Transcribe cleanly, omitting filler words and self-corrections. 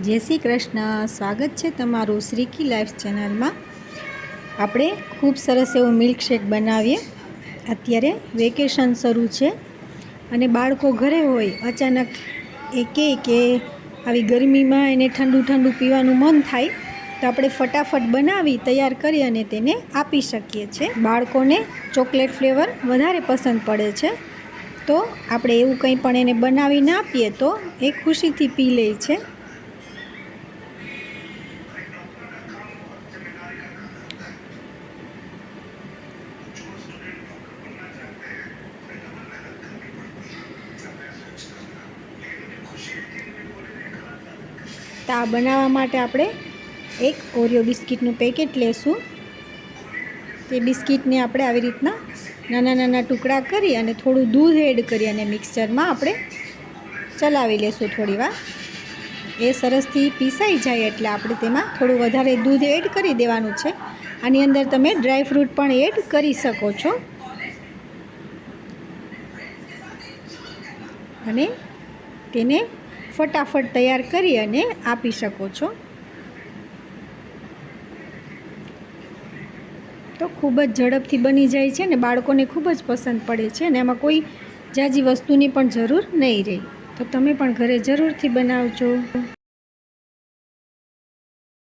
जय श्री कृष्ण। स्वागत है तमारू श्रीकी लाइफ चेनल में। आपणे खूब सरस एवं मिल्कशेक बनावीए। अत्यारे वेकेशन शुरू है अने बाळको घरे होय अचानक ए कहे के आवी गर्मी में एने ठंडू ठंडू पीवानुं मन थाय तो आपणे फटाफट बनावी तैयार करी अने तेने आपी शकीए छे। बाळकोने चॉकलेट फ्लेवर वधारे पसंद पड़े छे तो आपणे एवुं कंई पण एने बनावीने आपीए तो ए खुशीथी पी ले छे। तो आ बनावा माटे आपणे एक ओरियो बिस्किटनुं पेकेट लेशुं। ते बिस्किटने आपणे आवी रीतना नाना नाना टुकड़ा करी अने थोड़ुं दूध एड करी अने मिक्सचर में आपणे चलावी लेशुं। थोड़ी वार ए सरसथी पीसाई जाय एटले आपणे तेमां थोड़ुं वधारे दूध एड करी देवानुं छे। आनी अंदर तमे ड्राय फ्रूट पण एड करी शको छो अने तेने फटाफट तैयार करी अने आपी शको छो। तो खूब ज झड़पथी बनी जाय छे ने बाळकोने खूब ज पसंद पड़े छे ने एमां कोई जाजी वस्तुनी पण जरूर नहीं रही। तो तमे पण घरे जरूरथी बनावजो।